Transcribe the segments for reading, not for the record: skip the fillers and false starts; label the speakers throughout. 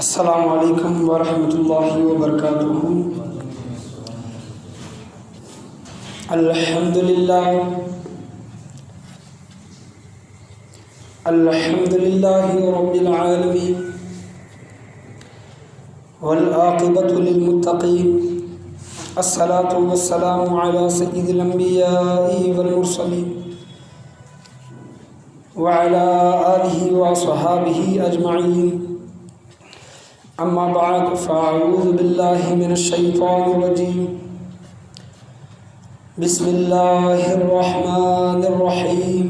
Speaker 1: السلام علیکم ورحمۃ اللہ وبرکاتہ۔ الحمد للہ رب العالمین والعاقبۃ للمتقین، الصلاۃ والسلام علی سید الانبیاء والمرسلین وعلی آلہ وصحابہ اجمعین، اما بعد فاعوذ باللہ من الشیطان الرجیم، بسم اللہ الرحمن الرحیم،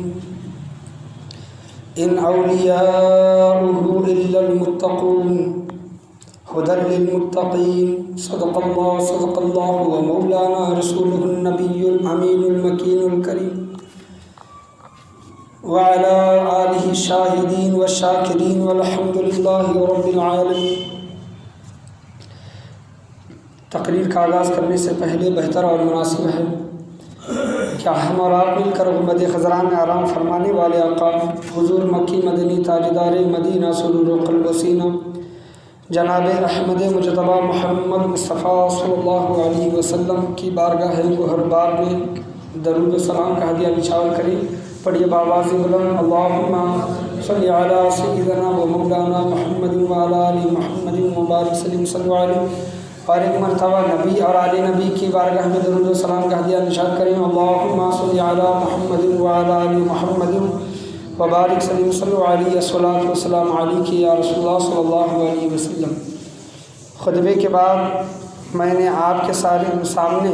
Speaker 1: ان اولیاؤہ الا المتقون ھدی للمتقین، صدق اللہ و مولانا رسولہ النبی الامین المکین الکریم، وعلی آلہ الشاہدین والشاکرین والحمد للہ رب العالمین۔ تقریر کا آغاز کرنے سے پہلے بہتر اور مناسب ہے کہ ہم اور آپ مل کر غربت خضران میں آرام فرمانے والے آقا حضور مکی مدنی تاجدار مدینہ سرور قلب و سینہ جناب احمد مجتبی محمد مصطفیٰ صلی اللہ علیہ وسلم کی بارگاہ گوہر بار میں درود و سلام کا ہدیہ نچھاور کریں۔ پڑھیے باواز بلند، اللہم صلی علی سیدنا و مولانا محمد و علی آل محمد مبارک سلیم صلی علیہ، اور ایک مرتبہ نبی اور آل نبی کی بارگاہ میں درود و سلام کا ہدیہ نشان کریں۔ اللہم صلی علی محمد و علی آل محمد وبارک سلیم صلی علیہ، الصلاۃ والسلام علیک یا رسول اللہ صلی اللہ علیہ وسلم۔ خطبے کے بعد میں نے آپ کے سامنے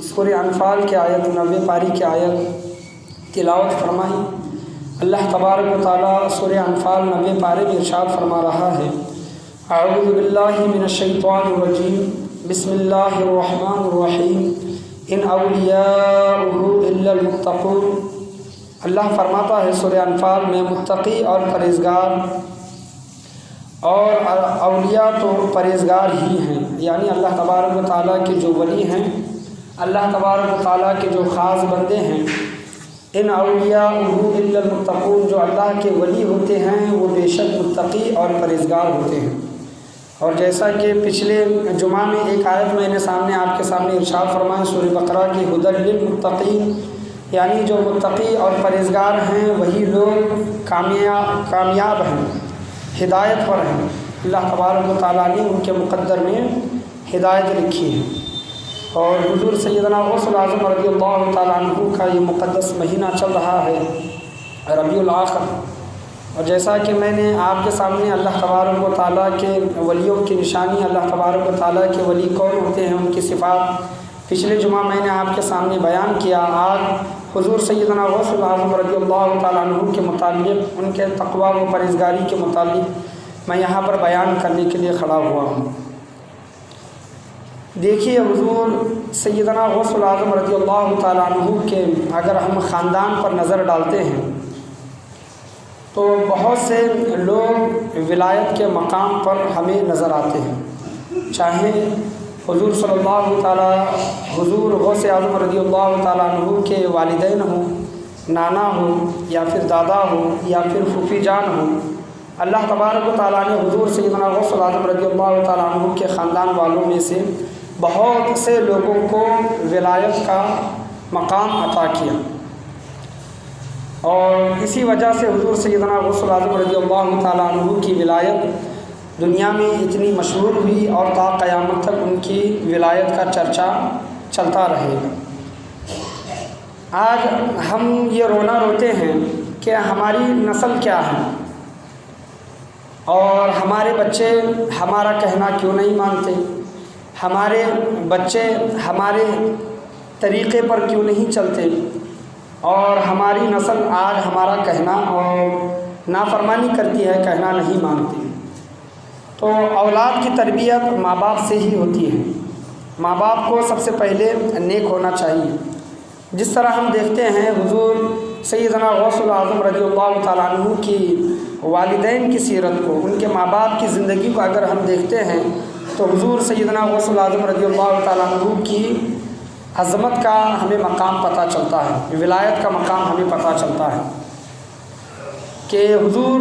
Speaker 1: سورہ انفال کی آیت 90 پاری کی آیت تلاوت فرمائی۔ اللہ تبارک و تعالیٰ سورہ انفال 90 پارے میں ارشاد فرما رہا ہے، اعوذ باللہ من الشیطان الرجیم، بسم اللہ الرحمن الرحیم، ان اولیاؤہ الا المتقون۔ اللہ فرماتا ہے سورہ انفال میں متقی اور پرہیزگار، اور اولیاء تو پرہیزگار ہی ہیں، یعنی اللہ تبارک و تعالیٰ کے جو ولی ہیں، اللہ تبارک و تعالیٰ کے جو خاص بندے ہیں، ان اولیاؤہ الا المتقون، جو اللہ کے ولی ہوتے ہیں وہ بے شک متقی اور پرہیزگار ہوتے ہیں۔ اور جیسا کہ پچھلے جمعہ میں ایک آیت میں نے آپ کے سامنے ارشاد فرمایا سورہ بقرہ کی، ھدی للمتقین، یعنی جو متقی اور پرہیزگار ہیں وہی لوگ کامیاب ہیں، ہدایت پر ہیں۔ اللہ تبارک و تعالیٰ نے ان کے مقدر میں ہدایت لکھی ہے۔ اور حضور سیدنا غوث الاعظم رضی اللہ تعالیٰ عنہ کا یہ مقدس مہینہ چل رہا ہے ربیع الاخر، اور جیسا کہ میں نے آپ کے سامنے اللہ تبارک و تعالیٰ کے ولیوں کی نشانی، اللہ تبارک و تعالیٰ کے ولی کون ہوتے ہیں، ان کی صفات پچھلے جمعہ میں نے آپ کے سامنے بیان کیا۔ آج حضور سیدنا غوث الاعظم رضی اللہ تعالیٰ عنہ کے متعلق، ان کے تقویٰ و پرہیزگاری کے متعلق میں یہاں پر بیان کرنے کے لیے کھڑا ہوا ہوں۔ دیکھیے حضور سیدنا غوث الاعظم رضی اللہ تعالیٰ عنہ کے اگر ہم خاندان پر نظر ڈالتے ہیں تو بہت سے لوگ ولایت کے مقام پر ہمیں نظر آتے ہیں، چاہے حضور صلی اللہ تعالیٰ حضور غوث اعظم رضی اللہ تعالیٰ عنہ کے والدین ہوں، نانا ہو یا پھر دادا ہو یا پھر پھوپھی جان ہو۔ اللہ تبارک و تعالیٰ نے حضور سیدنا غوث اعظم رضی اللہ تعالیٰ عنہ کے خاندان والوں میں سے بہت سے لوگوں کو ولایت کا مقام عطا کیا، اور اسی وجہ سے حضور سیدنا غوث اعظم رضی اللہ تعالیٰ عنہ کی ولایت دنیا میں اتنی مشہور ہوئی، اور تا قیامت تک ان کی ولایت کا چرچا چلتا رہے گا۔ آج ہم یہ رونا روتے ہیں کہ ہماری نسل کیا ہے، اور ہمارے بچے ہمارا کہنا کیوں نہیں مانتے، ہمارے بچے ہمارے طریقے پر کیوں نہیں چلتے، اور ہماری نسل آج ہمارا کہنا اور نافرمانی کرتی ہے، کہنا نہیں مانتی۔ تو اولاد کی تربیت ماں باپ سے ہی ہوتی ہے۔ ماں باپ کو سب سے پہلے نیک ہونا چاہیے۔ جس طرح ہم دیکھتے ہیں حضور سیدنا غوث الاعظم رضی اللہ تعالیٰ عنہ کی والدین کی سیرت کو، ان کے ماں باپ کی زندگی کو اگر ہم دیکھتے ہیں تو حضور سیدنا غوث الاعظم رضی اللہ تعالیٰ عنہ کی عظمت کا ہمیں مقام پتہ چلتا ہے، ولایت کا مقام ہمیں پتہ چلتا ہے کہ حضور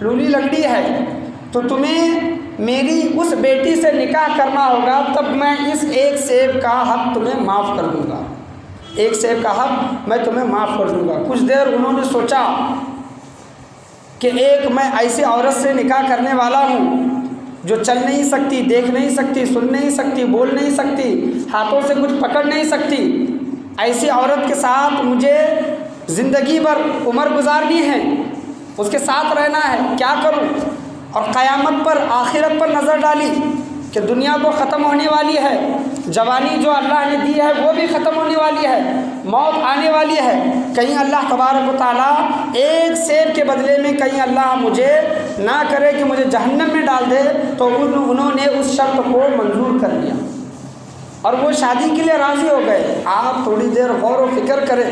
Speaker 1: لولی لنگڑی ہے تو تمہیں میری اس بیٹی سے نکاح کرنا ہوگا، تب میں اس ایک سیب کا حق تمہیں معاف کر دوں گا، ایک سیب کا حق میں تمہیں معاف کر دوں گا۔ کچھ دیر انہوں نے سوچا کہ ایک میں ایسی عورت سے نکاح کرنے والا ہوں جو چل نہیں سکتی، دیکھ نہیں سکتی، سن نہیں سکتی، بول نہیں سکتی، ہاتھوں سے کچھ پکڑ نہیں سکتی، ایسی عورت کے ساتھ مجھے زندگی بھر عمر گزارنی ہے، اس کے ساتھ رہنا ہے، کیا کروں؟ اور قیامت پر، آخرت پر نظر ڈالی کہ دنیا تو ختم ہونے والی ہے، جوانی جو اللہ نے دی ہے وہ بھی ختم ہونے والی ہے، موت آنے والی ہے، کہیں اللہ تبارک و تعالیٰ ایک سیب کے بدلے میں کہیں اللہ مجھے نہ کرے کہ مجھے جہنم میں ڈال دے، تو انہوں نے اس شرط کو منظور کر لیا اور وہ شادی کے لیے راضی ہو گئے۔ آپ تھوڑی دیر غور و فکر کریں،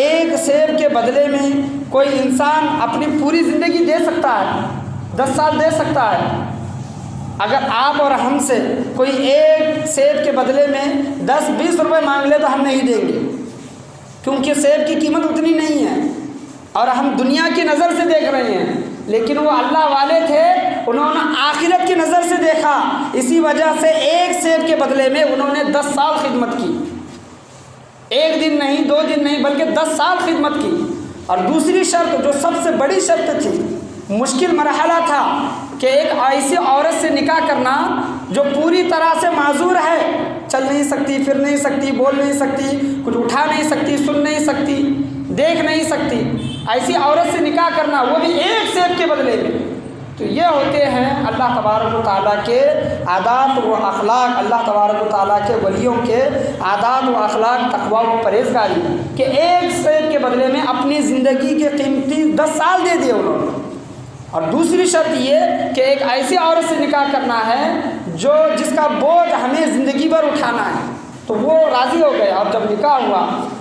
Speaker 1: ایک سیب کے بدلے میں کوئی انسان اپنی پوری زندگی دے سکتا ہے، 10 سال دے سکتا ہے۔ اگر آپ اور ہم سے کوئی ایک سیب کے بدلے میں 10-20 روپے مانگ لے تو ہم نہیں دیں گے، کیونکہ سیب کی قیمت اتنی نہیں ہے اور ہم دنیا کی نظر سے دیکھ رہے ہیں، لیکن وہ اللہ والے تھے، انہوں نے آخرت کی نظر سے دیکھا، اسی وجہ سے ایک سیب کے بدلے میں انہوں نے 10 سال خدمت کی، ایک دن نہیں، 2 دن نہیں، بلکہ 10 سال خدمت کی۔ اور دوسری شرط جو سب سے بڑی شرط تھی، مشکل مرحلہ تھا کہ ایک ایسی عورت سے نکاح کرنا جو پوری طرح سے معذور ہے، چل نہیں سکتی، پھر نہیں سکتی، بول نہیں سکتی، کچھ اٹھا نہیں سکتی، سن نہیں سکتی، دیکھ نہیں سکتی، ایسی عورت سے نکاح کرنا وہ بھی ایک سیب کے بدلے میں، تو یہ ہوتے ہیں اللہ تبارک و تعالیٰ کے عادات و اخلاق، اللہ تبارک و تعالیٰ کے ولیوں کے عادات و اخلاق، تقویٰ و پرہیزگاری، کہ ایک سیب کے بدلے میں اپنی زندگی کے قیمتی 10 سال دے دیے انہوں نے۔ اور دوسری شرط یہ کہ ایک ایسی عورت سے نکاح کرنا ہے جس کا بوجھ ہمیں زندگی بھر اٹھانا ہے، تو وہ راضی ہو گئے۔ اور جب نکاح ہوا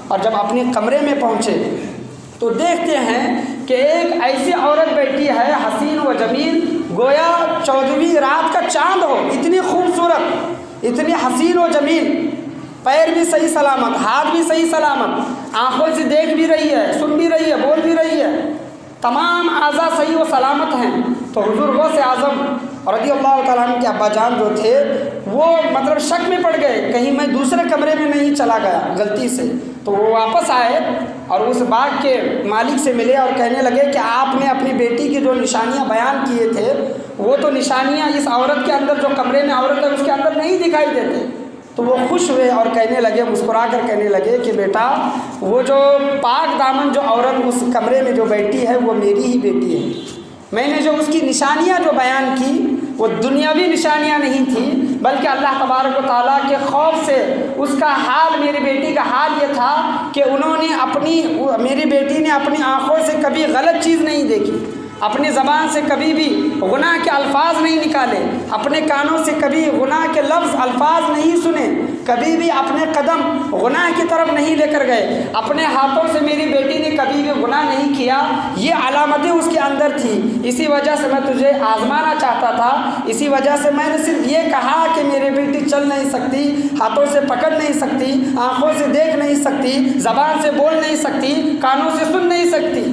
Speaker 1: اور جب اپنے کمرے میں پہنچے تو دیکھتے ہیں کہ ایک ایسی عورت بیٹھی ہے، حسین و جمیل، گویا 14ویں رات کا چاند ہو، اتنی خوبصورت، اتنی حسین و جمیل، پیر بھی صحیح سلامت، ہاتھ بھی صحیح سلامت، آنکھوں سے دیکھ بھی رہی ہے، سن بھی رہی ہے، بول بھی رہی ہے، تمام اعضاء صحیح و سلامت ہیں۔ تو حضور غوث اعظم رضی اللہ تعالیٰ عنہ کے ابا جان جو تھے وہ مطلب شک میں پڑ گئے، کہیں میں دوسرے کمرے میں نہیں چلا گیا غلطی سے، تو وہ واپس آئے اور اس باغ کے مالک سے ملے اور کہنے لگے کہ آپ نے اپنی بیٹی کی جو نشانیاں بیان کیے تھے وہ تو نشانیاں اس عورت کے اندر، جو کمرے میں عورت ہے اس کے اندر نہیں دکھائی دیتے۔ تو وہ خوش ہوئے اور کہنے لگے، مسکرا کر کہنے لگے کہ بیٹا وہ جو پاک دامن جو عورت اس کمرے میں جو بیٹھی ہے وہ میری ہی بیٹی ہے، میں نے جو اس کی نشانیاں جو بیان کی وہ دنیاوی نشانیاں نہیں تھیں، بلکہ اللہ تبارک و تعالیٰ کے خوف سے اس کا حال، میری بیٹی کا حال یہ تھا کہ میری بیٹی نے اپنی آنکھوں سے کبھی غلط چیز نہیں دیکھی، اپنی زبان سے کبھی بھی گناہ کے الفاظ نہیں نکالے، اپنے کانوں سے کبھی گناہ کے لفظ الفاظ نہیں سنے، کبھی بھی اپنے قدم گناہ کی طرف نہیں لے کر گئے، اپنے ہاتھوں سے میری بیٹی نے کبھی بھی گناہ نہیں کیا، یہ علامتیں اس کے اندر تھی۔ اسی وجہ سے میں تجھے آزمانا چاہتا تھا، اسی وجہ سے میں نے صرف یہ کہا کہ میری بیٹی چل نہیں سکتی، ہاتھوں سے پکڑ نہیں سکتی، آنکھوں سے دیکھ نہیں سکتی، زبان سے بول نہیں سکتی، کانوں سے سن نہیں سکتی،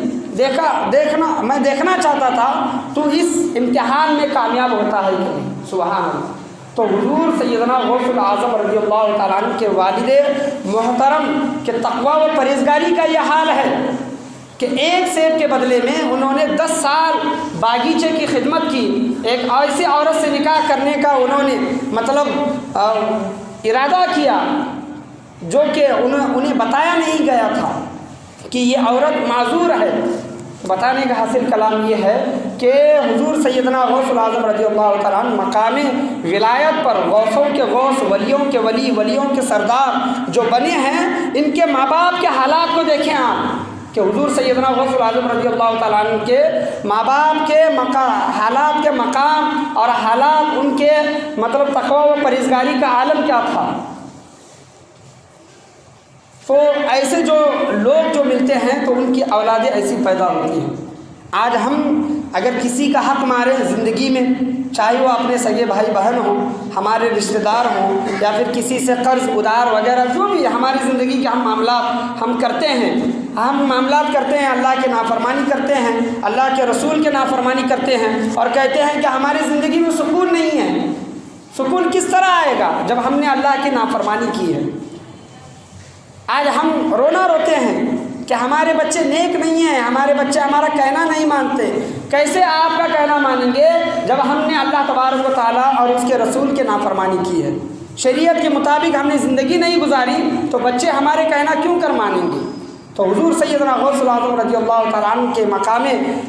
Speaker 1: میں دیکھنا چاہتا تھا تو اس امتحان میں کامیاب ہوتا ہے کہ نہیں۔ سبحان اللہ۔ تو حضور سیدنا غوث الاعظم رضی اللہ تعالیٰ عنہ کے والد محترم کے تقویٰ و پرہیزگاری کا یہ حال ہے کہ ایک سیب کے بدلے میں انہوں نے 10 سال باغیچے کی خدمت کی، ایک ایسی عورت سے نکاح کرنے کا انہوں نے مطلب ارادہ کیا جو کہ انہیں بتایا نہیں گیا تھا کہ یہ عورت معذور ہے۔ بتانے کا حاصل کلام یہ ہے کہ حضور سیدنا غوث الاعظم رضی اللہ تعالیٰ عنہ مقام ولایت پر غوثوں کے غوث، ولیوں کے ولی، ولیوں کے سردار جو بنے ہیں، ان کے ماں باپ کے حالات کو دیکھیں آپ کہ حضور سیدنا غوث الاعظم رضی اللہ تعالیٰ عنہ کے ماں باپ کے حالات کے مقام اور حالات، ان کے مطلب تقویٰ و پرہیزگاری کا عالم کیا تھا۔ تو ایسے جو لوگ جو ملتے ہیں تو ان کی اولادیں ایسی پیدا ہوتی ہیں۔ آج ہم اگر کسی کا حق ماریں زندگی میں چاہے وہ اپنے سگے بھائی بہن ہوں، ہمارے رشتہ دار ہوں، یا پھر کسی سے قرض ادار وغیرہ جو بھی ہماری زندگی کے ہم معاملات ہم کرتے ہیں، ہم معاملات کرتے ہیں، اللہ کی نافرمانی کرتے ہیں، اللہ کے رسول کے نافرمانی کرتے ہیں، اور کہتے ہیں کہ ہماری زندگی میں سکون نہیں ہے۔ سکون کس طرح آئے گا جب ہم نے اللہ کی نافرمانی کی ہے؟ آج ہم رونا روتے ہیں کہ ہمارے بچے نیک نہیں ہیں، ہمارے بچے ہمارا کہنا نہیں مانتے۔ کیسے آپ کا کہنا مانیں گے جب ہم نے اللہ تبارک و تعالیٰ اور اس کے رسول کے نافرمانی کی ہے، شریعت کے مطابق ہم نے زندگی نہیں گزاری، تو بچے ہمارے کہنا کیوں کر مانیں گے؟ تو حضور سیدنا غوث الاعظم رضی اللہ تعالیٰ عنہ کے مقام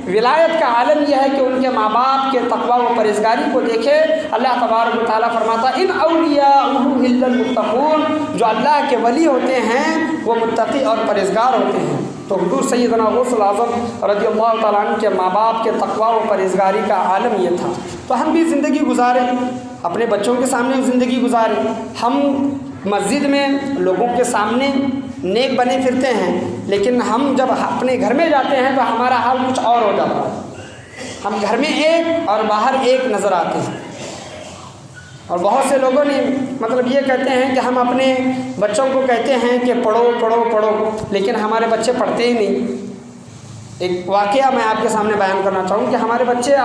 Speaker 1: ولایت کا عالم یہ ہے کہ ان کے ماں باپ کے تقوی و پرہیزگاری کو دیکھے۔ اللہ تبارک و تعالیٰ فرماتا ان اولیاءہ الا المتقون، جو اللہ کے ولی ہوتے ہیں وہ متقی اور پرہیزگار ہوتے ہیں۔ تو حضور سیدنا غوث الاعظم رضی اللہ تعالیٰ عنہ کے ماں باپ کے تقوی و پرہیزگاری کا عالم یہ تھا۔ تو ہم بھی زندگی گزاریں، اپنے بچوں کے سامنے زندگی گزاریں۔ ہم مسجد میں لوگوں کے سامنے نیک بنے پھرتے ہیں، لیکن ہم جب اپنے گھر میں جاتے ہیں تو ہمارا حال کچھ اور ہو جاتا ہے۔ ہم گھر میں ایک اور باہر ایک نظر آتے ہیں۔ اور بہت سے لوگوں نے مطلب یہ کہتے ہیں کہ ہم اپنے بچوں کو کہتے ہیں کہ پڑھو پڑھو پڑھو، لیکن ہمارے بچے پڑھتے ہی نہیں۔ ایک واقعہ میں آپ کے سامنے بیان کرنا چاہوں کہ ہمارے بچے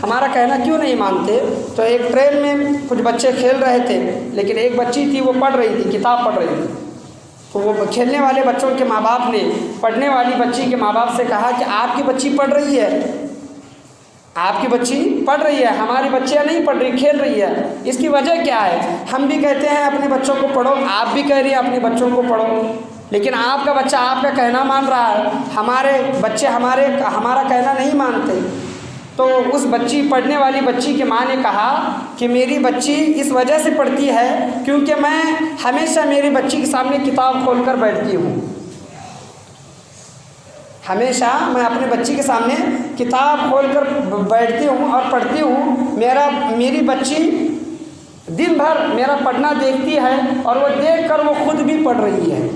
Speaker 1: ہمارا کہنا کیوں نہیں مانتے۔ تو ایک ٹرین میں کچھ بچے کھیل رہے تھے، لیکن ایک بچی تھی وہ پڑھ رہی تھی، کتاب پڑھ رہی تھی۔ تو وہ کھیلنے والے بچوں کے ماں باپ نے پڑھنے والی بچی کے ماں باپ سے کہا کہ آپ کی بچی پڑھ رہی ہے، آپ کی بچی پڑھ رہی ہے، ہماری بچیاں نہیں پڑھ رہی، کھیل رہی ہے، اس کی وجہ کیا ہے؟ ہم بھی کہتے ہیں اپنے بچوں کو پڑھو، آپ بھی کہہ رہی ہیں اپنے بچوں کو پڑھو، لیکن آپ کا بچہ آپ کا کہنا مان رہا ہے، ہمارے بچے ہمارا کہنا نہیں مانتے۔ تو اس بچی پڑھنے والی بچی کی ماں نے کہا کہ میری بچی اس وجہ سے پڑھتی ہے کیونکہ میں ہمیشہ میری بچی کے سامنے کتاب کھول کر بیٹھتی ہوں، ہمیشہ میں اپنے بچی کے سامنے کتاب کھول کر بیٹھتی ہوں اور پڑھتی ہوں۔ میری بچی دن بھر میرا پڑھنا دیکھتی ہے اور وہ دیکھ کر وہ خود بھی پڑھ رہی ہے۔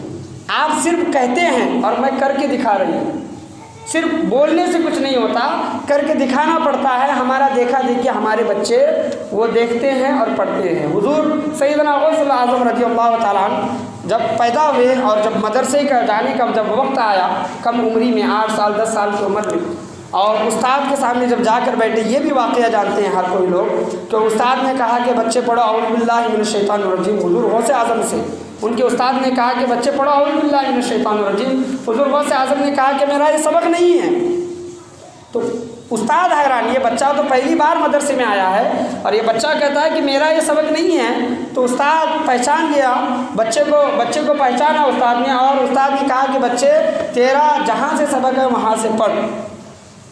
Speaker 1: آپ صرف کہتے ہیں اور میں کر کے دکھا رہی ہوں، صرف بولنے سے کچھ نہیں ہوتا، کر کے دکھانا پڑتا ہے۔ ہمارا دیکھا دیکھی ہمارے بچے وہ دیکھتے ہیں اور پڑھتے ہیں۔ حضور سیدنا غوث الاعظم رضی اللہ تعالیٰ عنہ جب پیدا ہوئے اور جب مدرسے کا جانے کا جب وقت آیا، کم عمری میں 8 سال 10 سال کی عمر میں، اور استاد کے سامنے جب جا کر بیٹھے، یہ بھی واقعہ جانتے ہیں ہر کوئی لوگ، تو استاد نے کہا کہ بچے پڑھو اعوذ باللہ من الشیطان الرجیم۔ حضور غوث اعظم سے ان کے استاد نے کہا کہ بچے پڑھو اعوذ باللہ من الشیطان الرجیم۔ حضور غوث اعظم نے کہا کہ میرا یہ سبق نہیں ہے۔ تو استاد حیران، یہ بچہ تو پہلی بار مدرسے میں آیا ہے اور یہ بچہ کہتا ہے کہ میرا یہ سبق نہیں ہے۔ تو استاد پہچان گیا، بچے کو پہچانا استاد نے، اور استاد نے کہا کہ بچے تیرا جہاں سے سبق ہے وہاں سے پڑھ۔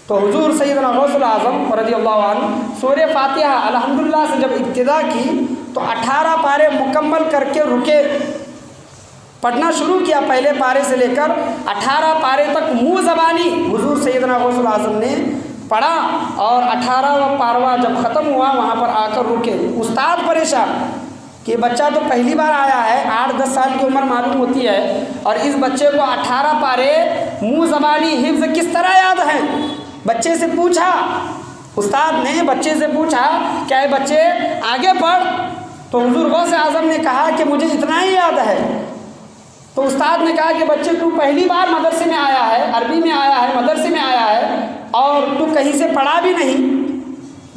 Speaker 1: تو حضور سیدنا غوث الاعظم رضی اللہ عنہ سورہ فاتحہ الحمدللہ سے جب ابتدا کی تو 18 پارے مکمل کر کے رکے، پڑھنا شروع کیا، پہلے پارے سے لے کر 18 پارے تک منہ زبانی حضور سیدنا غوث الاعظم نے پڑھا، اور 18واں پاروا جب ختم ہوا وہاں پر آ کر رکے۔ استاد پریشان کہ بچہ تو پہلی بار آیا ہے، 8-10 سال کی عمر معلوم ہوتی ہے، اور اس بچے کو 18 پارے منہ زبانی حفظ کس طرح یاد ہیں؟ بچے سے پوچھا، استاد نے بچے سے پوچھا کہ اے بچے آگے پڑھ۔ تو حضور غوث اعظم نے کہا کہ مجھے اتنا ہی یاد ہے۔ تو استاد نے کہا کہ بچے تو پہلی بار مدرسے میں آیا ہے، عربی میں آیا ہے، مدرسے میں آیا ہے، اور تو کہیں سے پڑھا بھی نہیں،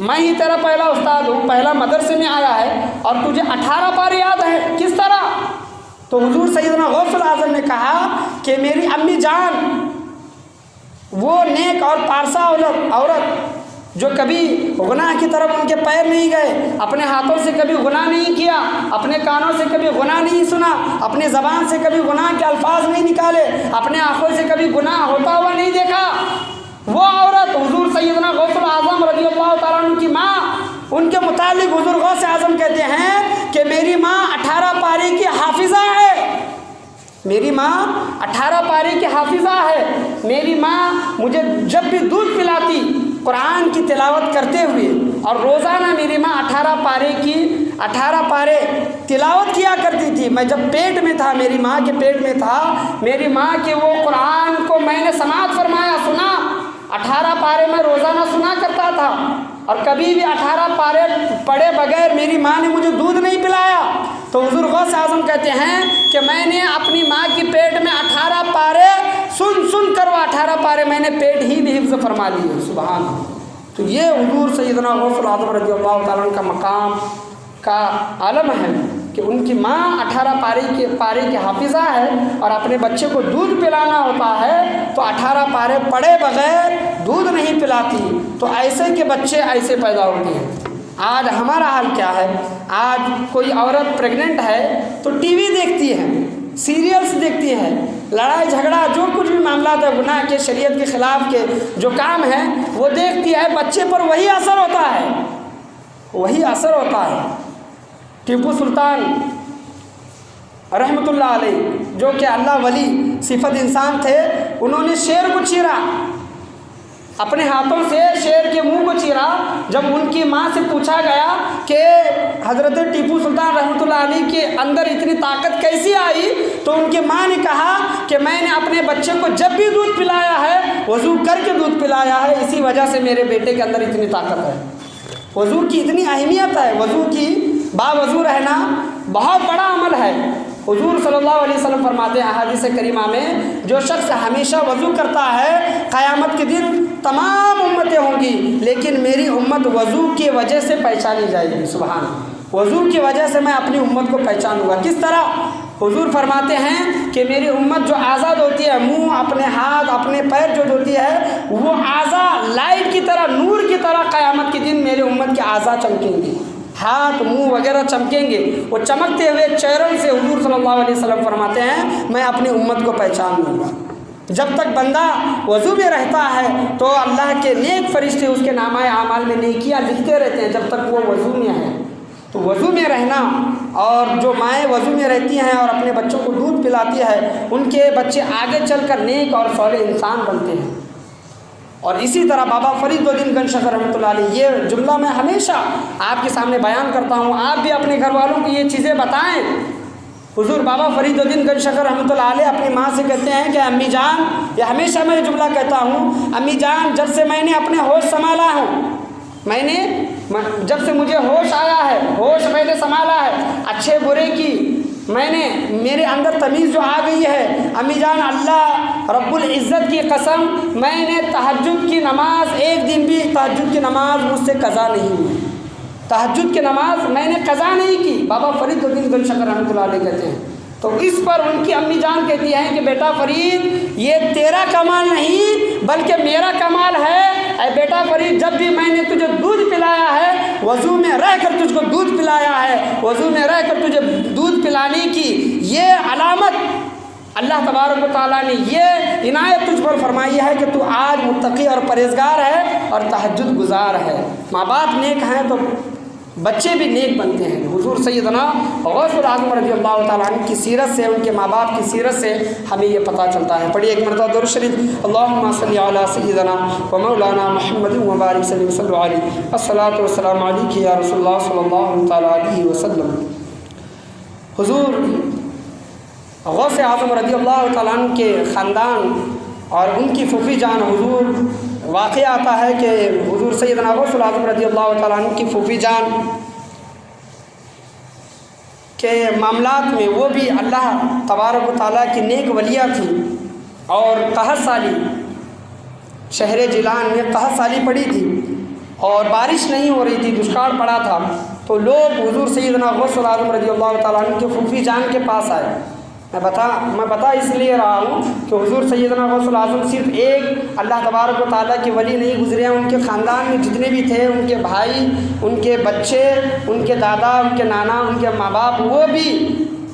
Speaker 1: میں ہی تیرا پہلا استاد ہوں، پہلا مدرسے میں آیا ہے، اور تجھے 18 پارے یاد ہے، کس طرح؟ تو حضور سیدنا غوث الاعظم نے کہا کہ میری امی جان وہ نیک اور پارسا عورت جو کبھی گناہ کی طرف ان کے پیر نہیں گئے، اپنے ہاتھوں سے کبھی گناہ نہیں کیا، اپنے کانوں سے کبھی گناہ نہیں سنا، اپنے زبان سے کبھی گناہ کے الفاظ نہیں نکالے، اپنے آنکھوں سے کبھی گناہ ہوتا ہوا نہیں دیکھا، وہ عورت حضور سیدنا غوث الاعظم رضی اللہ تعالیٰ عنہ کی ماں، ان کے متعلق حضور غوث اعظم کہتے ہیں کہ میری ماں 18 پارے کی حافظہ ہے، میری ماں 18 پارے کی حافظہ ہے، میری ماں مجھے جب بھی دودھ پلاتی قرآن کی تلاوت کرتے ہوئے، اور روزانہ میری ماں 18 پارے تلاوت کیا کرتی تھی۔ میں جب پیٹ میں تھا، میری ماں کے پیٹ میں تھا، میری ماں کے وہ قرآن کو میں نے سماعت فرمایا، سنا، 18 پارے میں روزانہ سنا کرتا تھا۔ اور کبھی بھی 18 پارے پڑھے بغیر میری ماں نے مجھے دودھ نہیں پلایا۔ تو حضور غوث اعظم کہتے ہیں کہ میں نے اپنی ماں کی پیٹ میں 18 پارے سن کر وہ 18 پارے میں نے پیٹ ہی میں حفظ فرما لیے۔ سبحان اللہ۔ تو یہ حضور سیدنا غوث الاعظم رضی اللہ تعالیٰ عنہ کا مقام کا عالم ہے کہ ان کی ماں 18 پارے کی حافظہ ہے اور اپنے بچے کو دودھ پلانا ہوتا ہے تو 18 پارے پڑھے بغیر دودھ نہیں پلاتی۔ تو ایسے کے بچے ایسے پیدا ہوتے ہیں۔ آج ہمارا حال کیا ہے؟ آج کوئی عورت پریگننٹ ہے تو ٹی وی دیکھتی ہے، سیریلز دیکھتی ہے، لڑائی جھگڑا جو کچھ بھی معاملات ہے گناہ کے، شریعت کے خلاف کے جو کام ہے وہ دیکھتی ہے، بچے پر وہی اثر ہوتا ہے، وہی اثر ہوتا ہے۔ ٹیپو سلطان رحمۃ اللہ علیہ جو کہ اللہ ولی صفت انسان تھے، انہوں نے شیر کو چیرا، اپنے ہاتھوں سے شیر کے منہ کو چیرا۔ جب ان کی ماں سے پوچھا گیا کہ حضرت ٹیپو سلطان رحمۃ اللہ علیہ کے اندر اتنی طاقت کیسی آئی، تو ان کی ماں نے کہا کہ میں نے اپنے بچے کو جب بھی دودھ پلایا ہے وضو کر کے دودھ پلایا ہے، اسی وجہ سے میرے بیٹے کے اندر اتنی طاقت ہے۔ وضو کی اتنی اہمیت ہے، وضو کی باوضو رہنا بہت بڑا عمل ہے۔ حضور صلی اللہ علیہ وسلم فرماتے ہیں احادیث کریمہ میں، جو شخص ہمیشہ وضو کرتا ہے قیامت کے دن تمام امتیں ہوں گی لیکن میری امت وضو کی وجہ سے پہچانی جائے گی۔ سبحان اللہ۔ وضو کی وجہ سے میں اپنی امت کو پہچانوں گا۔ کس طرح؟ حضور فرماتے ہیں کہ میری امت جو آزاد ہوتی ہے، منہ، اپنے ہاتھ، اپنے پیر جو ہوتی ہے، وہ اعضاء لائٹ کی طرح، نور کی طرح قیامت کے دن میری امت کے اعضاء چمکیں گے، ہاتھ، منہ وغیرہ چمکیں گے۔ وہ چمکتے ہوئے چہروں سے حضور صلی اللہ علیہ وسلم فرماتے ہیں میں اپنی امت کو پہچان لوں گا۔ جب تک بندہ وضو میں رہتا ہے تو اللہ کے نیک فرشتے اس کے نامہ اعمال میں نیکیاں لکھتے رہتے ہیں جب تک وہ وضو میں ہے۔ تو وضو میں رہنا، اور جو مائیں وضو میں رہتی ہیں اور اپنے بچوں کو دودھ پلاتی ہے ان کے بچے آگے چل کر نیک اور صالح انسان بنتے ہیں۔ اور اسی طرح بابا فرید الدین گنج شکر رحمۃ اللہ علیہ، یہ جملہ میں ہمیشہ آپ کے سامنے بیان کرتا ہوں، آپ بھی اپنے گھر والوں کو یہ چیزیں بتائیں۔ حضور بابا فرید الدین گنج شکر رحمۃ اللہ علیہ اپنی ماں سے کہتے ہیں کہ امی جان، یہ ہمیشہ میں یہ جملہ کہتا ہوں، امی جان جب سے میں نے اپنے ہوش سنبھالا ہوں، جب سے مجھے ہوش آیا ہے، ہوش میں نے سنبھالا ہے، اچھے برے کی میرے اندر تمیز جو آ گئی ہے، امی جان اللہ رب العزت کی قسم میں نے تہجد کی نماز، ایک دن بھی تہجد کی نماز مجھ سے قضا نہیں ہوئی، تہجد کی نماز میں نے قضا نہیں کی۔ بابا فرید الدین گنج شکر رحمۃ اللہ علیہ کہتے ہیں۔ تو اس پر ان کی امی جان کہتی ہیں کہ بیٹا فرید، یہ تیرا کمال نہیں بلکہ میرا کمال ہے۔ اے بیٹا فرید، جب بھی میں نے تجھے دودھ پلایا ہے، وضو میں رہ کر تجھ کو دودھ پلایا ہے، وضو میں رہ کر تجھے دودھ پلانے کی یہ علامت اللہ تبارک و تعالیٰ نے یہ عنایت تجھ پر فرمائی ہے کہ تو آج متقی اور پرہیزگار ہے اور تہجد گزار ہے۔ ماں باپ نیک ہیں تو بچے بھی نیک بنتے ہیں۔ حضور سیدنا غوث الاعظم رضی اللہ تعالیٰ عنہ کی سیرت سے، ان کے ماں باپ کی سیرت سے ہمیں یہ پتہ چلتا ہے۔ پڑھیے ایک مرتبہ درود شریف، اللہم صلی علی سیدنا و مولانا محمد و بارک وسلم صلی علیہ الصلاۃ والسلام علیک یا رسول اللہ صلی اللہ تعالیٰ علیہ وسلم۔ حضور غوث اعظم رضی اللہ تعالیٰ عنہ کے خاندان اور ان کی پھوپھی جان، حضور واقعہ آتا ہے کہ حضور سیدنا غوث الاعظم رضی اللہ تعالیٰ عنہ کی پھوپھی جان کے معاملات میں وہ بھی اللہ تبارک و تعالیٰ کی نیک ولیہ تھی، اور قحط سالی، شہر جیلان میں قحط سالی پڑی تھی اور بارش نہیں ہو رہی تھی، دشکاڑ پڑا تھا، تو لوگ حضور سیدنا غوث الاعظم رضی اللہ تعالیٰ عنہ کے پھوپھی جان کے پاس آئے۔ میں بتا اس لیے رہا ہوں کہ حضور سیدنا غوث الاعظم صرف ایک اللہ تبارک و تعالیٰ کے ولی نہیں گزرے ہیں، ان کے خاندان میں جتنے بھی تھے، ان کے بھائی، ان کے بچے، ان کے دادا، ان کے نانا، ان کے ماں باپ، وہ بھی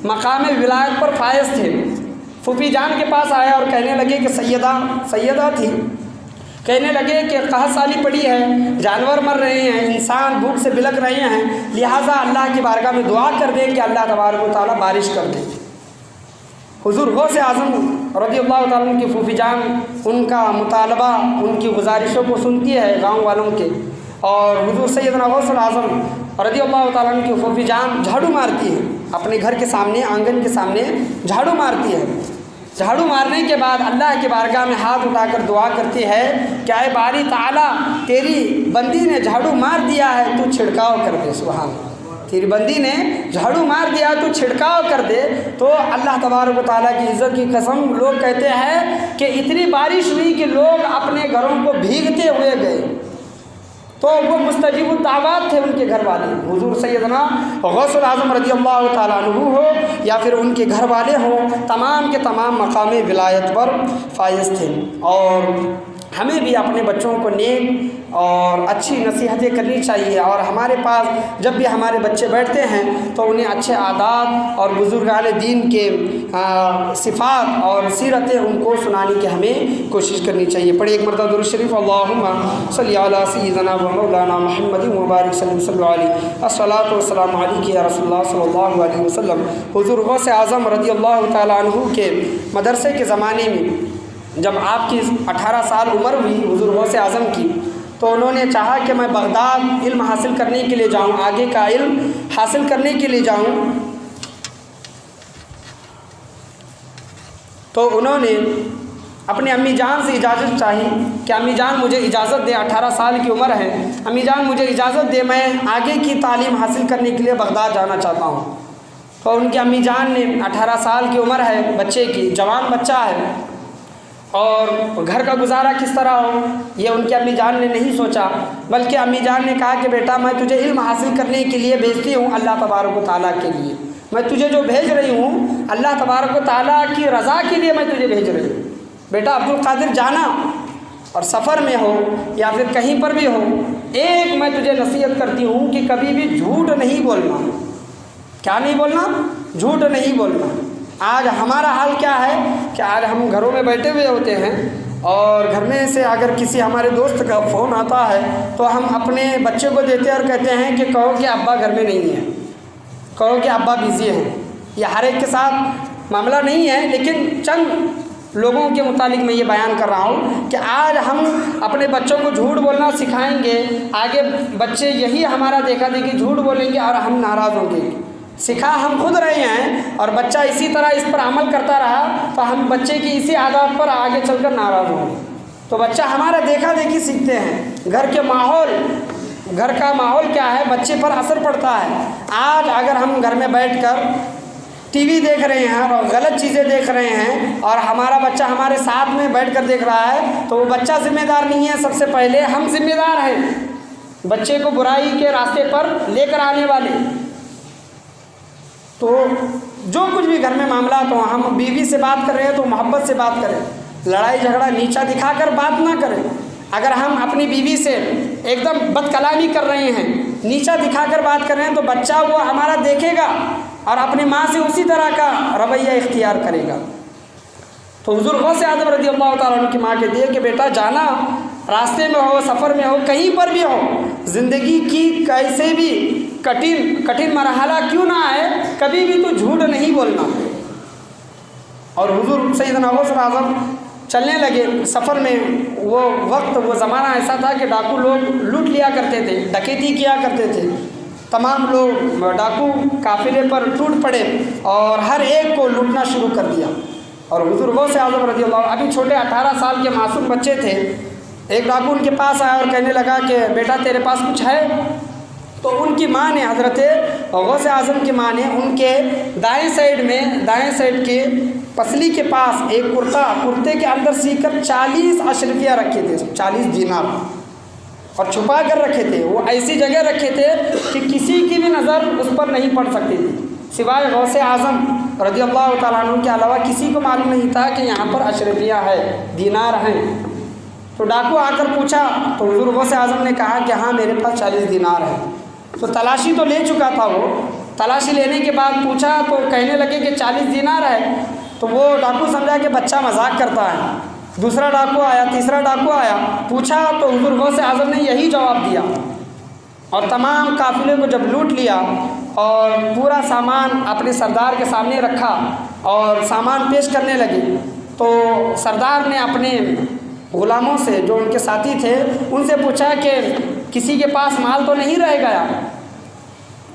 Speaker 1: مقام ولایت پر فائز تھے۔ پھوپھی جان کے پاس آیا اور کہنے لگے کہ سیدہ تھی، کہنے لگے کہ قحط سالی پڑی ہے، جانور مر رہے ہیں، انسان بھوک سے بلک رہے ہیں، لہٰذا اللہ کی بارگاہ میں دعا کر دیں کہ اللہ تبارک و تعالیٰ بارش کر دے۔ حضور غوث اعظم رضی اللہ تعالیٰ عنہ کی پھوپھی جان ان کا مطالبہ، ان کی گزارشوں کو سنتی ہے گاؤں والوں کے، اور حضور سیدنا غوث اعظم رضی اللہ تعالیٰ عنہ کی پھوپھی جان جھاڑو مارتی ہے، اپنے گھر کے سامنے، آنگن کے سامنے جھاڑو مارتی ہے، جھاڑو مارنے کے بعد اللہ کی بارگاہ میں ہاتھ اٹھا کر دعا کرتی ہے کہ اے باری تعالیٰ تیری بندی نے جھاڑو مار دیا ہے، تو چھڑکاؤ کر دے۔ سبحان اللہ، تیری بندی نے جھاڑو مار دیا تو چھڑکاؤ کر دے۔ تو اللہ تبارک و تعالیٰ کی عزت کی قسم لوگ کہتے ہیں کہ اتنی بارش ہوئی کہ لوگ اپنے گھروں کو بھیگتے ہوئے گئے، تو وہ مستجیب الدعوات تھے ان کے گھر والے، حضور سیدنا غوث الاعظم رضی اللہ تعالیٰ عنہ ہو یا پھر ان کے گھر والے ہوں، تمام کے تمام مقام ولایت پر فائز تھے۔ اور ہمیں بھی اپنے بچوں کو نیک اور اچھی نصیحتیں کرنی چاہیے، اور ہمارے پاس جب بھی ہمارے بچے بیٹھتے ہیں تو انہیں اچھے عادات اور بزرگان دین کے صفات اور سیرتیں ان کو سنانے کی ہمیں کوشش کرنی چاہیے۔ پڑھیں ایک مرتبہ درود شریف، اللہم صلی علی سیدنا و مولانا محمد مبارک صلی اللہ علیہ الصلاۃ والسلام علیک یا رسول اللہ صلی اللہ علیہ وسلم۔ حضور غوث اعظم رضی اللہ تعالیٰ عنہ کے مدرسے کے زمانے میں جب آپ کی 18 سال عمر ہوئی حضور غوث اعظم کی، تو انہوں نے چاہا کہ میں بغداد علم حاصل کرنے کے لیے جاؤں، آگے کا علم حاصل کرنے کے لیے جاؤں۔ تو انہوں نے اپنی امی جان سے اجازت چاہی کہ امی جان مجھے اجازت دے، 18 سال کی عمر ہے، امی جان مجھے اجازت دے، میں آگے کی تعلیم حاصل کرنے کے لیے بغداد جانا چاہتا ہوں۔ تو ان کی امی جان نے 18 سال کی عمر ہے بچے کی، جوان بچہ ہے، اور گھر کا گزارا کس طرح ہو یہ ان کی امی جان نے نہیں سوچا، بلکہ امی جان نے کہا کہ بیٹا میں تجھے علم حاصل کرنے کے لیے بھیجتی ہوں اللہ تبارک و تعالیٰ کے لیے، میں تجھے جو بھیج رہی ہوں اللہ تبارک و تعالیٰ کی رضا کے لیے میں تجھے بھیج رہی ہوں۔ بیٹا عبدالقادر جانا، اور سفر میں ہو یا پھر کہیں پر بھی ہو، ایک میں تجھے نصیحت کرتی ہوں کہ کبھی بھی جھوٹ نہیں بولنا۔ کیا نہیں بولنا؟ جھوٹ نہیں بولنا۔ آج ہمارا حال کیا ہے کہ آج ہم گھروں میں بیٹھے ہوئے ہوتے ہیں، اور گھر میں سے اگر کسی ہمارے دوست کا فون آتا ہے تو ہم اپنے بچے کو دیتے ہیں اور کہتے ہیں کہ کہو کہ ابا گھر میں نہیں ہے، کہو کہ ابا بزی ہیں۔ یہ ہر ایک کے ساتھ معاملہ نہیں ہے، لیکن چند لوگوں کے متعلق میں یہ بیان کر رہا ہوں کہ آج ہم اپنے بچوں کو جھوٹ بولنا سکھائیں گے، آگے بچے یہی ہمارا دیکھا دیکھی جھوٹ بولیں گے اور ہم ناراض ہوں گے۔ سکھا ہم خود رہے ہیں، اور بچہ اسی طرح اس پر عمل کرتا رہا تو ہم بچے کی اسی عادات پر آگے چل کر ناراض ہوں گے۔ تو بچہ ہمارا دیکھا دیکھی سیکھتے ہیں، گھر کے ماحول، گھر کا ماحول کیا ہے بچے پر اثر پڑتا ہے۔ آج اگر ہم گھر میں بیٹھ کر ٹی وی دیکھ رہے ہیں اور غلط چیزیں دیکھ رہے ہیں، اور ہمارا بچہ ہمارے ساتھ میں بیٹھ کر دیکھ رہا ہے، تو وہ بچہ ذمہ دار نہیں ہے، سب سے پہلے ہم ذمہ دار ہیں، بچے کو برائی کے راستے پر لے کر آنے والے۔ تو جو کچھ بھی گھر میں معاملات ہوں، ہم بیوی سے بات کر رہے ہیں تو محبت سے بات کریں، لڑائی جھگڑا نیچا دکھا کر بات نہ کریں۔ اگر ہم اپنی بیوی سے ایک دم بد کلامی کر رہے ہیں، نیچا دکھا کر بات کر رہے ہیں، تو بچہ وہ ہمارا دیکھے گا اور اپنی ماں سے اسی طرح کا رویہ اختیار کرے گا۔ تو حضور غوث اعظم رضی اللہ تعالیٰ عنہ کی ماں کہتی ہے کہ بیٹا جانا، راستے میں ہو، سفر میں ہو، کہیں پر بھی ہو، زندگی کی کیسے بھی کٹھن مرحلہ کیوں نہ آئے، کبھی بھی تو جھوٹ نہیں بولنا۔ اور حضور سیدنا غوث اعظم چلنے لگے سفر میں۔ وہ وقت، وہ زمانہ ایسا تھا کہ ڈاکو لوگ لوٹ لیا کرتے تھے، ڈکیتی کیا کرتے تھے، تمام لوگ ڈاکو قافلے پر ٹوٹ پڑے اور ہر ایک کو لوٹنا شروع کر دیا۔ اور حضور غوث اعظم رضی اللہ عنہ ابھی چھوٹے 18 سال کے معصوم بچے تھے۔ ایک ڈاکو ان کے پاس آیا اور کہنے لگا کہ بیٹا تیرے پاس کچھ ہے؟ تو ان کی ماں نے، حضرت غوث اعظم کی ماں نے ان کے دائیں سائڈ کے پسلی کے پاس ایک کرتے کے اندر سی کر 40 اشرفیہ رکھے تھے، 40 دینار، اور چھپا کر رکھے تھے۔ وہ ایسی جگہ رکھے تھے کہ کسی کی بھی نظر اس پر نہیں پڑ سکتی تھی، سوائے غوث اعظم رضی اللہ تعالیٰ عنہ کے علاوہ کسی کو معلوم نہیں تھا کہ یہاں پر اشرفیہ ہے، دینار ہیں۔ تو ڈاکو آ کر پوچھا تو حضور غوث اعظم نے کہا کہ ہاں میرے پاس 40 دینار ہے۔ تو تلاشی تو لے چکا تھا وہ، تلاشی لینے کے بعد پوچھا تو کہنے لگے کہ 40 دینار ہے۔ تو وہ ڈاکو سمجھا کہ بچہ مذاق کرتا ہے۔ دوسرا ڈاکو آیا، تیسرا ڈاکو آیا، پوچھا تو حضور غوث اعظم نے یہی جواب دیا، اور تمام قافلے کو جب لوٹ لیا اور پورا سامان اپنے سردار کے سامنے رکھا اور سامان پیش کرنے لگے، تو سردار نے اپنے غلاموں سے جو ان کے ساتھی تھے ان سے پوچھا کہ کسی کے پاس مال تو نہیں رہ گیا؟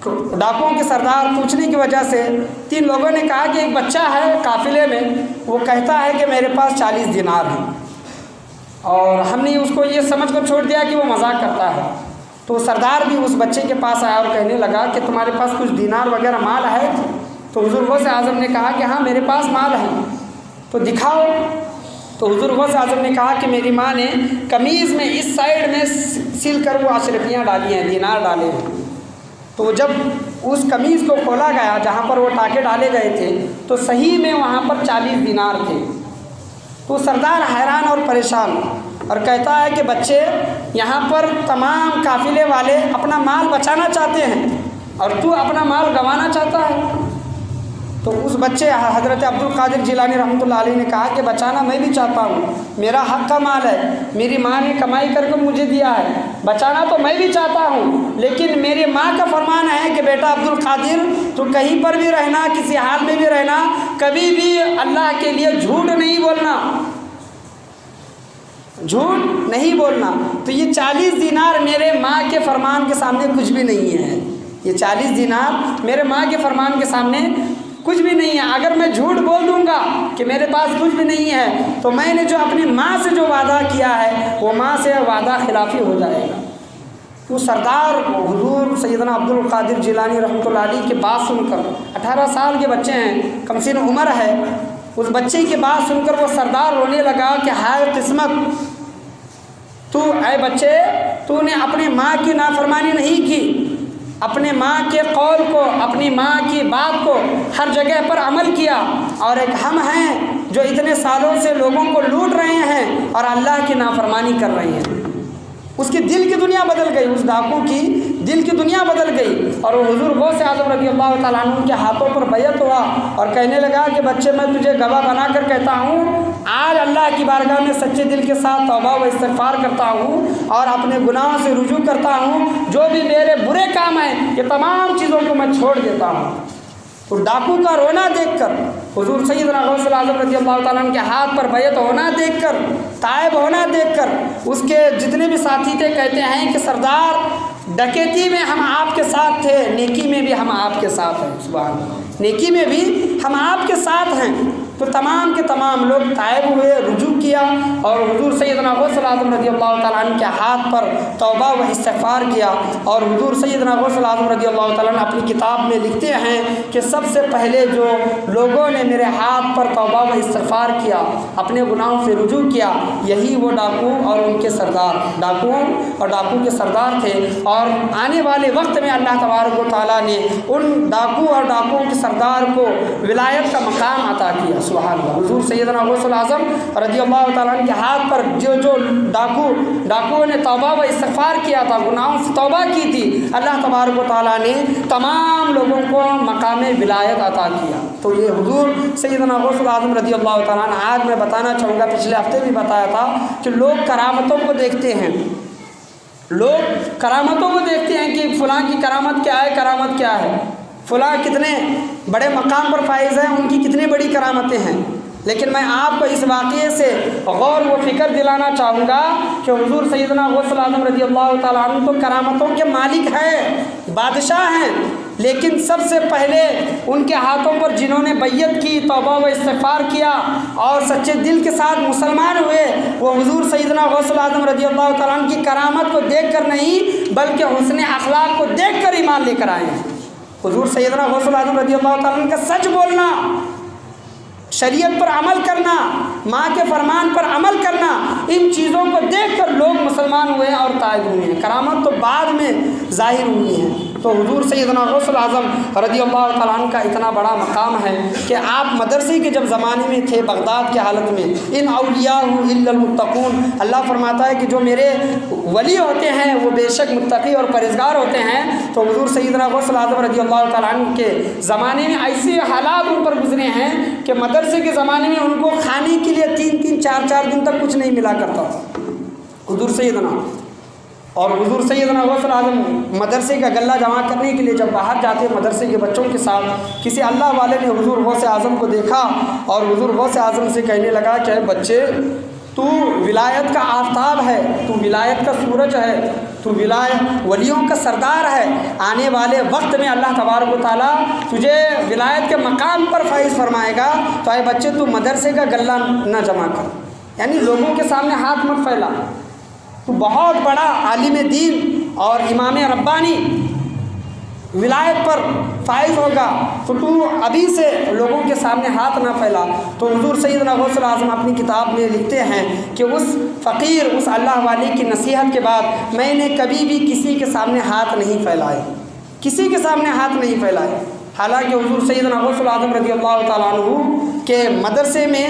Speaker 1: ڈاکوؤں کے سردار پوچھنے کی وجہ سے 3 لوگوں نے کہا کہ ایک بچہ ہے قافلے میں، وہ کہتا ہے کہ میرے پاس 40 دینار ہیں، اور ہم نے اس کو یہ سمجھ کر چھوڑ دیا کہ وہ مذاق کرتا ہے۔ تو سردار بھی اس بچے کے پاس آیا اور کہنے لگا کہ تمہارے پاس کچھ دینار وغیرہ مال ہے؟ تو حضور غوث اعظم نے کہا کہ ہاں میرے پاس مال ہے، تو دکھاؤ۔ تو حضور غوث اعظم نے کہا کہ میری ماں نے قمیض میں اس سائیڈ میں سل کر وہ اشرفیاں ڈالی ہیں، دینار ڈالے ہیں۔ تو جب اس قمیض کو کھولا گیا جہاں پر وہ ٹانکے ڈالے گئے تھے تو صحیح میں وہاں پر 40 دینار تھے۔ تو سردار حیران اور پریشان، اور کہتا ہے کہ بچے، یہاں پر تمام قافلے والے اپنا مال بچانا چاہتے ہیں اور تو اپنا مال گنوانا چاہتا ہے۔ تو اس بچے حضرت عبد القادر جیلانی رحمۃ اللہ علیہ نے کہا کہ بچانا میں بھی چاہتا ہوں، میرا حق کا مال ہے، میری ماں نے کمائی کر کے مجھے دیا ہے، بچانا تو میں بھی چاہتا ہوں، لیکن میری ماں کا فرمان ہے کہ بیٹا عبد القادر تو کہیں پر بھی رہنا، کسی حال میں بھی رہنا، کبھی بھی اللہ کے لیے جھوٹ نہیں بولنا، جھوٹ نہیں بولنا۔ تو یہ 40 دینار میرے ماں کے فرمان کے سامنے کچھ بھی نہیں ہے، یہ 40 دینار میرے ماں کے فرمان کے سامنے کچھ بھی نہیں ہے۔ اگر میں جھوٹ بول دوں گا کہ میرے پاس کچھ بھی نہیں ہے تو میں نے جو اپنی ماں سے جو وعدہ کیا ہے وہ ماں سے وعدہ خلافی ہو جائے گا۔ تو سردار حضور سیدنا عبد القادر جیلانی رحمۃ اللہ علیہ کی بات سن کر، 18 سال کے بچے ہیں، کم سن عمر ہے، اس بچے کی بات سن کر وہ سردار رونے لگا کہ ہائے قسمت، تو اے بچے، تو نے اپنی ماں کی نافرمانی نہیں کی، اپنے ماں کے قول کو، اپنی ماں کی بات کو ہر جگہ پر عمل کیا، اور ایک ہم ہیں جو اتنے سالوں سے لوگوں کو لوٹ رہے ہیں اور اللہ کی نافرمانی کر رہے ہیں۔ اس کی دل کی دنیا بدل گئی، اس ڈاکو کی دل کی دنیا بدل گئی، اور وہ حضور غوث اعظم رضی اللہ تعالیٰ عنہ کے ہاتھوں پر بیعت ہوا اور کہنے لگا کہ بچے، میں تجھے گواہ بنا کر کہتا ہوں، آج اللہ کی بارگاہ میں سچے دل کے ساتھ توبہ و استغفار کرتا ہوں اور اپنے گناہوں سے رجوع کرتا ہوں، جو بھی میرے برے کام ہیں یہ تمام چیزوں کو میں چھوڑ دیتا ہوں۔ تو ڈاکو کا رونا دیکھ کر، حضور سیدنا غوث اعظم رضی اللہ تعالیٰ عنہ کے ہاتھ پر بیعت ہونا دیکھ کر، تائب ہونا دیکھ کر، اس کے جتنے بھی ساتھی تھے کہتے ہیں کہ سردار، ڈکیتی میں ہم آپ کے ساتھ تھے، نیکی میں بھی ہم آپ کے ساتھ ہیں، سبحان اللہ، نیکی میں بھی ہم آپ کے ساتھ ہیں۔ تو تمام کے تمام لوگ تائب ہوئے، رجوع کیا، اور حضور سیدنا غوث اعظم رضی اللہ تعالیٰ عنہ کے ہاتھ پر توبہ و استغفار کیا۔ اور حضور سیدنا غوث اعظم رضی اللہ تعالیٰ عنہ اپنی کتاب میں لکھتے ہیں کہ سب سے پہلے جو لوگوں نے میرے ہاتھ پر توبہ و استغفار کیا، اپنے گناہوں سے رجوع کیا، یہی وہ ڈاکو اور ان کے سردار، ڈاکوؤں اور ڈاکو کے سردار تھے۔ اور آنے والے وقت میں اللہ تبارک و تعالیٰ نے ان ڈاکو اور ڈاکوؤں کے سردار کو ولایت کا مقام عطا کیا، سبحان اللہ۔ حضور سیدنا غوث اعظم رضی اللہ تعالیٰ عنہ کے ہاتھ پر جو ڈاکوؤں نے توبہ و استغفار کیا تھا، گناہوں سے توبہ کی تھی، اللہ تبارک و تعالیٰ نے تمام لوگوں کو مقام ولایت عطا کیا۔ تو یہ حضور سیدنا غوث اعظم رضی اللہ تعالیٰ عنہ، آج میں بتانا چاہوں گا، پچھلے ہفتے بھی بتایا تھا کہ لوگ کرامتوں کو دیکھتے ہیں، لوگ کرامتوں کو دیکھتے ہیں کہ فلاں کی کرامت کیا ہے، کرامت کیا ہے، فلاں کتنے بڑے مقام پر فائز ہیں، ان کی کتنی بڑی کرامتیں ہیں۔ لیکن میں آپ کو اس واقعے سے غور و فکر دلانا چاہوں گا کہ حضور سیدنا غوث اعظم رضی اللہ تعالیٰ عنہ تو کرامتوں کے مالک ہیں، بادشاہ ہیں، لیکن سب سے پہلے ان کے ہاتھوں پر جنہوں نے بیعت کی، توبہ و استغفار کیا اور سچے دل کے ساتھ مسلمان ہوئے، وہ حضور سیدنا غوث اعظم رضی اللہ تعالیٰ عنہ کی کرامت کو دیکھ کر نہیں بلکہ حسن اخلاق کو دیکھ کر ایمان لے کر آئے ہیں۔ حضور سیدنا غوث اعظم رضی اللہ تعالیٰ عنہ کا سچ بولنا، شریعت پر عمل کرنا، ماں کے فرمان پر عمل کرنا، ان چیزوں کو دیکھ کر لوگ مسلمان ہوئے ہیں اور تائب ہوئے ہیں۔ کرامت تو بعد میں ظاہر ہوئی ہیں۔ تو حضور سیدنا غوث اعظم رضی اللہ تعالیٰ عنہ کا اتنا بڑا مقام ہے کہ آپ مدرسے کے جب زمانے میں تھے بغداد کے حالت میں، ان اولیاء الا المتقون، اللہ فرماتا ہے کہ جو میرے ولی ہوتے ہیں وہ بے شک متقی اور پرہیزگار ہوتے ہیں۔ تو حضور سیدنا غوث اعظم رضی اللہ تعالیٰ عنہ کے زمانے میں ایسے حالات ان پر گزرے ہیں کہ مدرسے کے زمانے میں ان کو کھانے کے لیے 3-3 4-4 دن تک کچھ نہیں ملا کرتا تھا حضور سیدنا۔ اور حضور سیدنا غوث اعظم مدرسے کا غلہ جمع کرنے کے لیے جب باہر جاتے مدرسے کے بچوں کے ساتھ، کسی اللہ والے نے حضور غوث اعظم کو دیکھا اور حضور غوث اعظم سے کہنے لگا کہ بچے، تو ولایت کا آفتاب ہے، تو ولایت کا سورج ہے، تو ولیوں کا سردار ہے، آنے والے وقت میں اللہ تبارک و تعالیٰ تجھے ولایت کے مقام پر فائز فرمائے گا۔ تو اے بچے تو مدرسے کا غلہ نہ جمع کر، یعنی لوگوں کے سامنے ہاتھ مت پھیلا، تو بہت بڑا عالم دین اور امام ربانی ولایت پر فائز ہوگا، تو ابھی سے لوگوں کے سامنے ہاتھ نہ پھیلا۔ تو حضور سیدنا غوث الاعظم اپنی کتاب میں لکھتے ہیں کہ اس فقیر، اس اللہ والے کی نصیحت کے بعد میں نے کبھی بھی کسی کے سامنے ہاتھ نہیں پھیلائے، کسی کے سامنے ہاتھ نہیں پھیلائے۔ حالانکہ حضور سیدنا غوث الاعظم رضی اللہ تعالیٰ عنہ کے مدرسے میں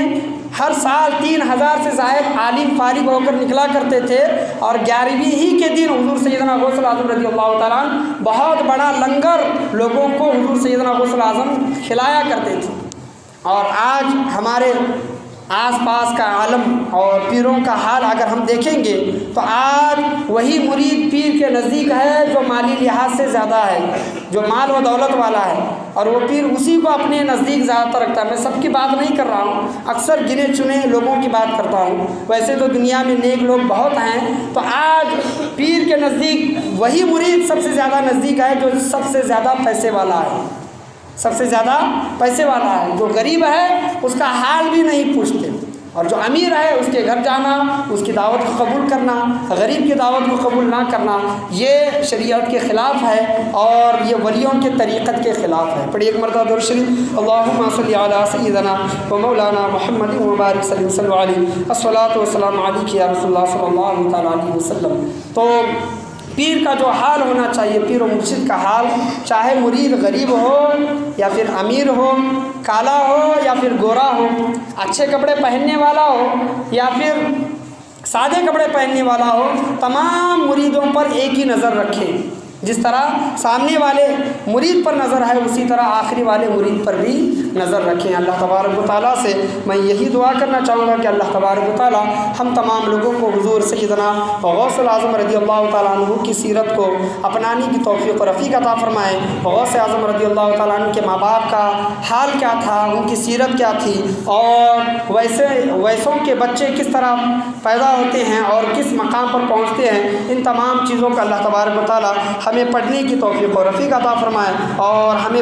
Speaker 1: ہر سال 3000 سے زائد عالم فارغ ہو کر نکلا کرتے تھے، اور 11ویں ہی کے دن حضور سیدنا غوث الاعظم رضی اللہ تعالیٰ عنہ بہت بڑا لنگر لوگوں کو حضور سیدنا غوث الاعظم کھلایا کرتے تھے۔ اور آج ہمارے آس پاس کا عالم اور پیروں کا حال اگر ہم دیکھیں گے تو آج وہی مرید پیر کے نزدیک ہے جو مالی لحاظ سے زیادہ ہے، جو مال و دولت والا ہے، اور وہ پیر اسی کو اپنے نزدیک زیادہ تر رکھتا ہے۔ میں سب کی بات نہیں کر رہا ہوں، اکثر گنے چنے لوگوں کی بات کرتا ہوں۔ ویسے تو دنیا میں نیک لوگ بہت ہیں، تو آج پیر کے نزدیک وہی مرید سب سے زیادہ نزدیک ہے جو سب سے زیادہ پیسے والا ہے، سب سے زیادہ پیسے والا ہے۔ جو غریب ہے اس کا حال بھی نہیں پوچھتے، اور جو امیر ہے اس کے گھر جانا، اس کی دعوت کو قبول کرنا، غریب کی دعوت کو قبول نہ کرنا، یہ شریعت کے خلاف ہے اور یہ ولیوں کے طریقت کے خلاف ہے۔ پڑھیے ایک مرتبہ درود شریف، اللہم صلی علی سیدنا و مولانا محمد وبارک وسلم علیہ، الصلاۃ والسلام علیک یا رسول اللہ صلی اللہ تعالیٰ علیہ وسلم۔ تو پیر کا جو حال ہونا چاہیے، پیر و مرشد کا حال، چاہے مرید غریب ہو یا پھر امیر ہو، کالا ہو یا پھر گورا ہو، اچھے کپڑے پہننے والا ہو یا پھر سادے کپڑے پہننے والا ہو، تمام مریدوں پر ایک ہی نظر رکھے۔ جس طرح سامنے والے مرید پر نظر ہے اسی طرح آخری والے مرید پر بھی نظر رکھیں۔ اللہ تبارک و تعالیٰ سے میں یہی دعا کرنا چاہوں گا کہ اللہ تبارک و تعالیٰ ہم تمام لوگوں کو حضور سیدنا غوث الاعظم رضی اللہ تعالیٰ عنہ کی سیرت کو اپنانے کی توفیق و رفیق عطا فرمائے۔ غوث اعظم رضی اللہ تعالیٰ عنہ کے ماں باپ کا حال کیا تھا، ان کی سیرت کیا تھی، اور ویسوں کے بچے کس طرح پیدا ہوتے ہیں اور کس مقام پر پہنچتے ہیں، ان تمام چیزوں کا اللہ تبارک و تعالیٰ ہمیں پڑھنے کی توفیق و رفیق عطا فرمائے اور ہمیں